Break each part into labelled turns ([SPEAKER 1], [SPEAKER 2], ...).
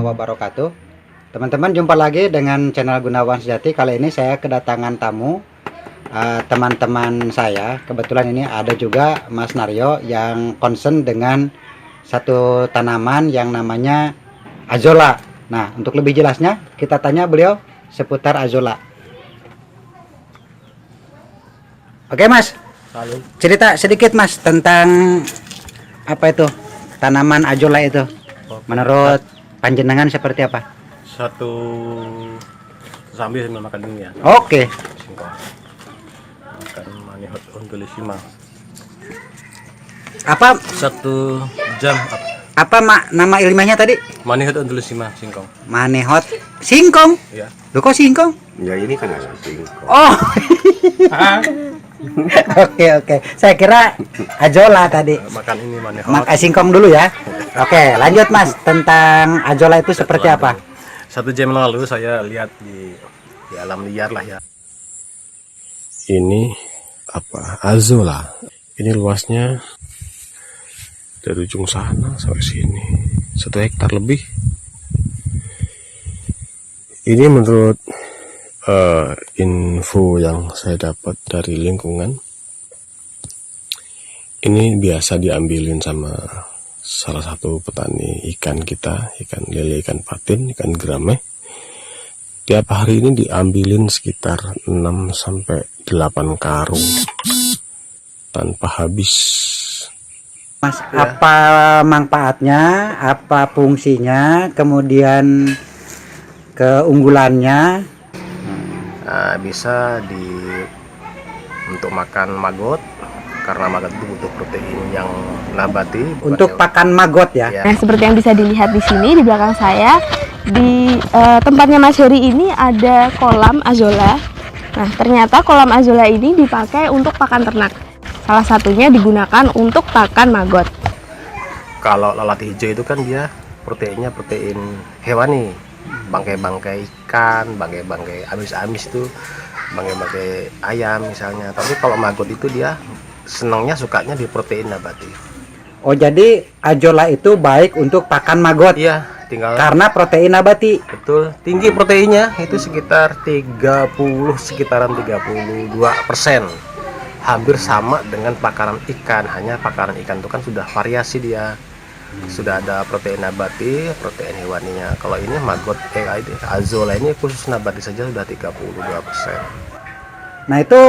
[SPEAKER 1] Wabarakatuh. Teman-teman, jumpa lagi dengan channel Gunawan Sejati. Kali ini saya kedatangan tamu, teman-teman saya. Kebetulan ini ada juga Mas Naryo yang concern dengan satu tanaman yang namanya Azolla. Nah, untuk lebih jelasnya kita tanya beliau seputar Azolla. Oke Mas,
[SPEAKER 2] Halo.
[SPEAKER 1] cerita sedikit Mas tentang apa itu tanaman Azolla itu. Menurut panjenengan seperti apa?
[SPEAKER 2] Satu sambil makan dunia.
[SPEAKER 1] Oke.
[SPEAKER 2] Makan manihot ontulisima.
[SPEAKER 1] Apa
[SPEAKER 2] Satu jam
[SPEAKER 1] nama ilmiahnya tadi?
[SPEAKER 2] manihot ontulisima singkong.
[SPEAKER 1] Manihot singkong.
[SPEAKER 2] Ya.
[SPEAKER 1] Loh kok singkong?
[SPEAKER 3] Ya ini kan ada singkong.
[SPEAKER 1] Oh. Oke. Saya kira Azolla tadi.
[SPEAKER 2] Makan ini manihot.
[SPEAKER 1] Singkong dulu ya. Oke, lanjut Mas tentang Azolla itu seperti apa?
[SPEAKER 2] 1 jam lalu saya lihat di alam liar lah ya. Ini apa? Azolla. Ini luasnya dari ujung sana sampai sini 1 hektar lebih. Ini menurut info yang saya dapat dari lingkungan, ini biasa diambilin sama salah satu petani ikan kita, ikan lele, ikan patin, ikan gerame. Tiap hari ini diambilin sekitar 6 sampai 8 karung tanpa habis.
[SPEAKER 1] Mas, apa manfaatnya, apa fungsinya, kemudian keunggulannya?
[SPEAKER 2] Nah, bisa untuk makan maggot, karena maggot itu butuh protein yang nabati.
[SPEAKER 1] Untuk pakan maggot ya?
[SPEAKER 2] Ya.
[SPEAKER 4] Nah, seperti yang bisa dilihat di sini di belakang saya, di tempatnya Mas Heri ini ada kolam Azolla. Nah, ternyata kolam Azolla ini dipakai untuk pakan ternak. Salah satunya digunakan untuk pakan maggot.
[SPEAKER 2] Kalau lalat hijau itu kan dia proteinnya protein hewani, bangkai-bangkai ikan, bangkai-bangkai amis-amis itu, bangkai-bangkai ayam misalnya. Tapi kalau maggot itu dia sukanya di protein nabati.
[SPEAKER 1] Oh, jadi Azolla itu baik untuk pakan maggot.
[SPEAKER 2] Iya, tinggal
[SPEAKER 1] Karena protein nabati.
[SPEAKER 2] betul, tinggi proteinnya itu sekitaran 32%. Hampir sama dengan pakaran ikan, hanya pakaran ikan itu kan sudah variasi dia. Sudah ada protein nabati, protein hewaninya. Kalau ini maggot Azolla ini khusus nabati saja sudah 32%.
[SPEAKER 1] Nah, itu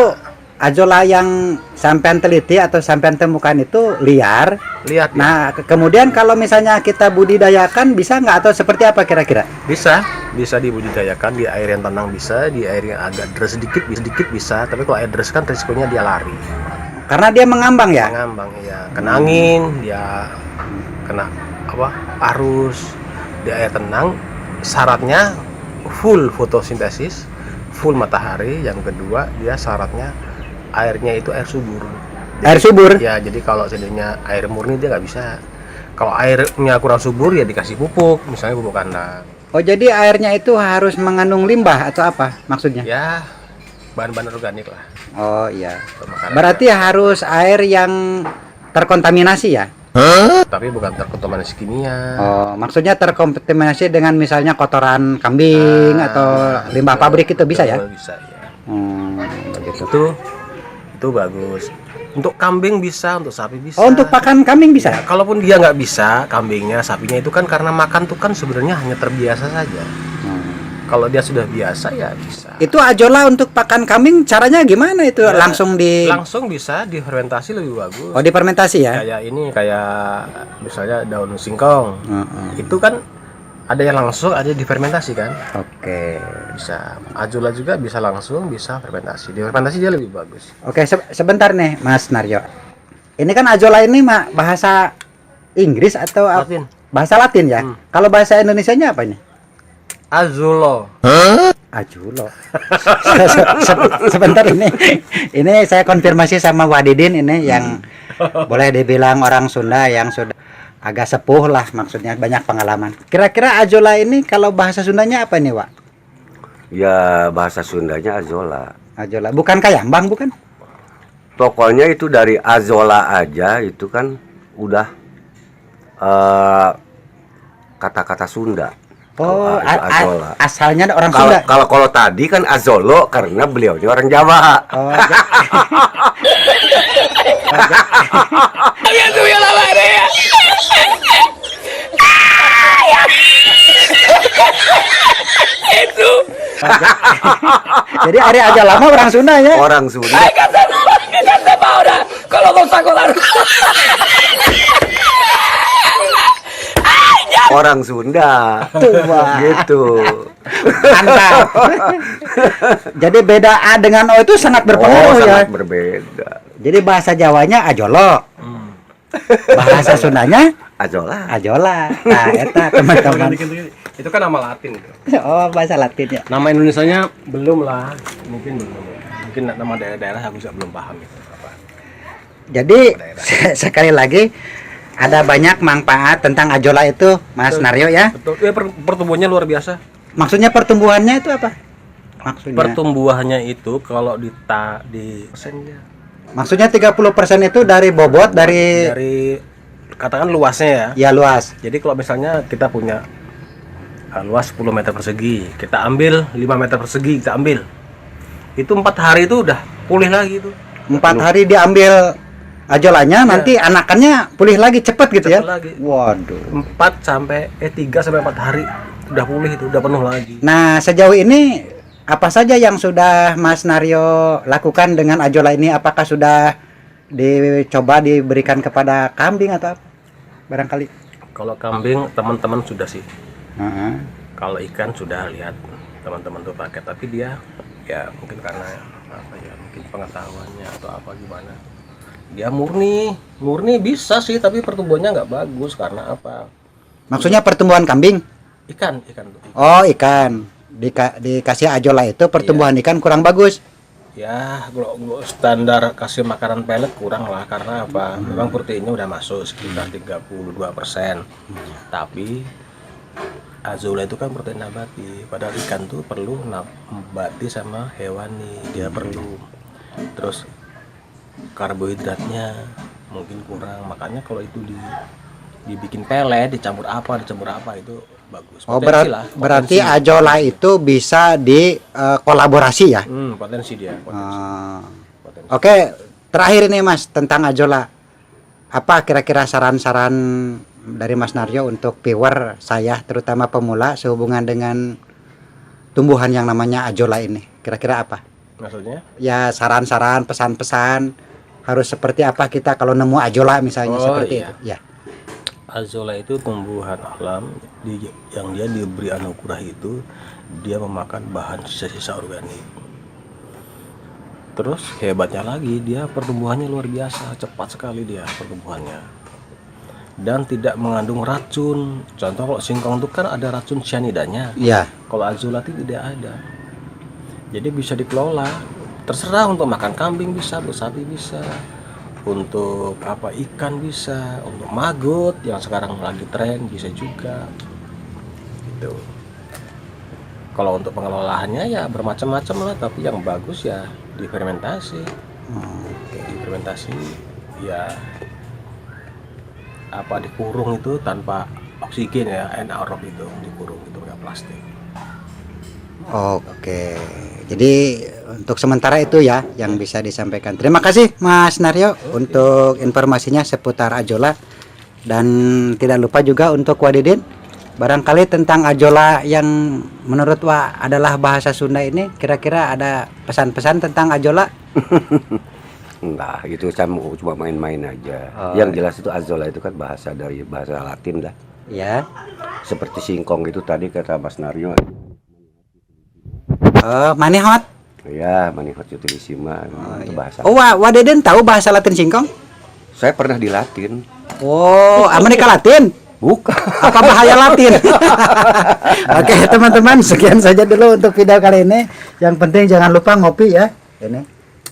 [SPEAKER 1] Azolla yang sampean teliti atau sampean temukan itu liar.
[SPEAKER 2] Lihat ya.
[SPEAKER 1] Nah, kemudian kalau misalnya kita budidayakan bisa nggak atau seperti apa kira-kira?
[SPEAKER 2] Bisa dibudidayakan di air yang tenang, bisa di air yang agak deras sedikit bisa. Tapi kalau air deras kan risikonya dia lari.
[SPEAKER 1] Karena dia mengambang ya?
[SPEAKER 2] Ngambang ya, kena angin, dia kena arus. Di air tenang syaratnya full fotosintesis, full matahari. Yang kedua dia syaratnya airnya itu air subur.
[SPEAKER 1] Air subur?
[SPEAKER 2] Ya, jadi kalau seandainya air murni dia nggak bisa. Kalau airnya kurang subur ya dikasih pupuk, misalnya pupuk kandang.
[SPEAKER 1] Oh, jadi airnya itu harus mengandung limbah atau apa maksudnya?
[SPEAKER 2] Ya, bahan-bahan organik lah.
[SPEAKER 1] Oh iya.
[SPEAKER 2] Makanan.
[SPEAKER 1] Berarti harus air yang terkontaminasi ya?
[SPEAKER 2] Tapi bukan terkontaminasi kimia.
[SPEAKER 1] Oh, maksudnya terkontaminasi dengan misalnya kotoran kambing atau limbah pabrik itu bisa ya?
[SPEAKER 2] Bisa ya.
[SPEAKER 1] Begitu.
[SPEAKER 2] Itu bagus. Untuk kambing bisa, untuk sapi bisa.
[SPEAKER 1] Oh, untuk pakan kambing bisa?
[SPEAKER 2] Ya, kalaupun dia nggak bisa, kambingnya, sapinya itu kan karena makan tuh kan sebenarnya hanya terbiasa saja. Kalau dia sudah biasa ya bisa.
[SPEAKER 1] Itu ajola untuk pakan kambing caranya gimana itu?
[SPEAKER 2] Ya,
[SPEAKER 1] Langsung
[SPEAKER 2] langsung bisa difermentasi lebih bagus.
[SPEAKER 1] Oh, difermentasi ya?
[SPEAKER 2] Kayak ini kayak misalnya daun singkong. Itu kan ada yang langsung, ada yang difermentasi kan?
[SPEAKER 1] Oke.
[SPEAKER 2] Bisa. Ajola juga bisa langsung, bisa fermentasi. Difermentasi dia lebih bagus.
[SPEAKER 1] Oke, sebentar nih Mas Naryo. Ini kan ajola ini bahasa Inggris atau
[SPEAKER 2] Latin.
[SPEAKER 1] bahasa Latin ya? Kalau bahasa Indonesianya apa ini?
[SPEAKER 2] Azulo.
[SPEAKER 1] Ajulo. Sebentar ini saya konfirmasi sama Wadidin ini yang boleh dibilang orang Sunda yang sudah agak sepuh lah, maksudnya banyak pengalaman. Kira-kira ajola ini kalau bahasa Sundanya apa nih, Wak?
[SPEAKER 3] Ya bahasa Sundanya azola.
[SPEAKER 1] Ajola, bukan kayambang bukan?
[SPEAKER 3] Pokoknya itu dari azola aja itu kan udah kata-kata Sunda.
[SPEAKER 1] Oh,
[SPEAKER 3] Kalau azola.
[SPEAKER 1] asalnya orang Sunda.
[SPEAKER 3] Kalau tadi kan azolo karena beliaunya orang Jawa.
[SPEAKER 1] Oh, jadi hari aja lama orang Sunda ya.
[SPEAKER 3] Orang Sunda. Orang Sunda.
[SPEAKER 1] Tuh, Wak.
[SPEAKER 3] Gitu.
[SPEAKER 1] Mantap. Jadi beda A dengan O itu sangat berpengaruh ya.
[SPEAKER 3] Sangat berbeda.
[SPEAKER 1] Jadi bahasa Jawanya ajolo. Bahasa Sundanya
[SPEAKER 3] Azola.
[SPEAKER 1] ajola. Nah, eta teman-teman.
[SPEAKER 2] Itu kan nama Latin gitu.
[SPEAKER 1] Oh, bahasa Latin ya.
[SPEAKER 2] Nama Indonesianya belum lah, mungkin belum. Mungkin nama daerah-daerah aku juga belum paham gitu apa.
[SPEAKER 1] Jadi sekali lagi ada banyak manfaat tentang ajola itu, Mas Naryo ya.
[SPEAKER 2] Betul. Ya, pertumbuhannya luar biasa.
[SPEAKER 1] Maksudnya pertumbuhannya itu apa? Maksudnya
[SPEAKER 2] Pertumbuhannya itu kalau di persennya
[SPEAKER 1] maksudnya 30% itu dari bobot dari
[SPEAKER 2] katakan luasnya ya.
[SPEAKER 1] ya luas.
[SPEAKER 2] Jadi kalau misalnya kita punya luas 10 meter persegi, kita ambil 5 meter persegi, kita ambil. Itu 4 hari itu udah pulih lagi itu.
[SPEAKER 1] 4 hari diambil ajolanya, nanti anakannya pulih lagi cepet gitu ya.
[SPEAKER 2] Cepet lagi.
[SPEAKER 1] Waduh.
[SPEAKER 2] 3 sampai 4 hari udah pulih itu, udah penuh lagi.
[SPEAKER 1] Nah, sejauh ini apa saja yang sudah Mas Naryo lakukan dengan ajola ini? Apakah sudah dicoba diberikan kepada kambing atau apa? Barangkali.
[SPEAKER 2] Kalau kambing teman-teman sudah sih.
[SPEAKER 1] Heeh.
[SPEAKER 2] Kalau ikan sudah lihat teman-teman tuh pakai, tapi dia ya mungkin karena apa ya, mungkin pengetahuannya atau apa gimana. Dia murni bisa sih, tapi pertumbuhannya nggak bagus karena apa?
[SPEAKER 1] Maksudnya pertumbuhan kambing?
[SPEAKER 2] Ikan tuh.
[SPEAKER 1] Oh, ikan. Dikasih ajola itu pertumbuhan ikan kurang bagus.
[SPEAKER 2] Ya, kalau standar kasih makanan pelet kurang lah, karena apa? Memang proteinnya udah masuk sekitar 32%. Tapi azola itu kan protein nabati, padahal ikan tuh perlu nabati sama hewani, dia perlu. Terus karbohidratnya mungkin kurang, makanya kalau itu dibikin pelet, dicampur apa itu bagus.
[SPEAKER 1] Oh,
[SPEAKER 2] Potensi lah,
[SPEAKER 1] berarti
[SPEAKER 2] potensi.
[SPEAKER 1] ajola itu bisa kolaborasi ya?
[SPEAKER 2] Potensi dia. Potensi.
[SPEAKER 1] Oke, terakhir ini Mas tentang ajola. Apa kira-kira saran-saran dari Mas Naryo untuk viewer saya terutama pemula sehubungan dengan tumbuhan yang namanya ajola ini? Kira-kira apa?
[SPEAKER 2] Maksudnya?
[SPEAKER 1] Ya saran-saran, pesan-pesan harus seperti apa kita kalau nemu ajola misalnya seperti
[SPEAKER 2] iya.
[SPEAKER 1] itu. Ya.
[SPEAKER 2] Azola itu tumbuhan alam yang dia diberi anugerah itu, dia memakan bahan sisa-sisa organik. Terus hebatnya lagi, dia pertumbuhannya luar biasa, cepat sekali dia pertumbuhannya. Dan tidak mengandung racun. Contoh kalau singkong itu kan ada racun cyanidanya.
[SPEAKER 1] Iya.
[SPEAKER 2] Kalau azola itu tidak ada. Jadi bisa dikelola. Terserah untuk makan kambing bisa, untuk sapi bisa. Untuk apa, ikan bisa, untuk maggot yang sekarang lagi tren bisa juga gitu. Kalau untuk pengelolaannya ya bermacam-macam lah, tapi yang bagus ya difermentasi. Difermentasi ya apa, dikurung itu tanpa oksigen ya, anaerob itu dikurung itu pakai plastik.
[SPEAKER 1] Oke, jadi untuk sementara itu ya yang bisa disampaikan. Terima kasih Mas Naryo untuk informasinya seputar ajola, dan tidak lupa juga untuk Wadidin Barangkali tentang ajola yang menurut Wak adalah bahasa Sunda ini, kira-kira ada pesan-pesan tentang ajola?
[SPEAKER 3] Enggak, itu saya cuma main-main aja.
[SPEAKER 1] Oh.
[SPEAKER 3] Yang jelas itu azola itu kan bahasa dari bahasa Latin lah.
[SPEAKER 1] Ya.
[SPEAKER 3] Seperti singkong itu tadi kata Mas Naryo.
[SPEAKER 1] Manihot.
[SPEAKER 3] Ya, manihot utilissima itu bahasa.
[SPEAKER 1] Oh, Wak Deden tahu bahasa Latin singkong?
[SPEAKER 3] Saya pernah di Latin.
[SPEAKER 1] Oh, Amerika Latin.
[SPEAKER 3] Bukan.
[SPEAKER 1] Apa bahaya Latin? Oke, teman-teman, sekian saja dulu untuk video kali ini. Yang penting jangan lupa ngopi ya. Ini.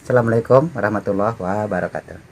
[SPEAKER 1] Assalamualaikum warahmatullahi wabarakatuh.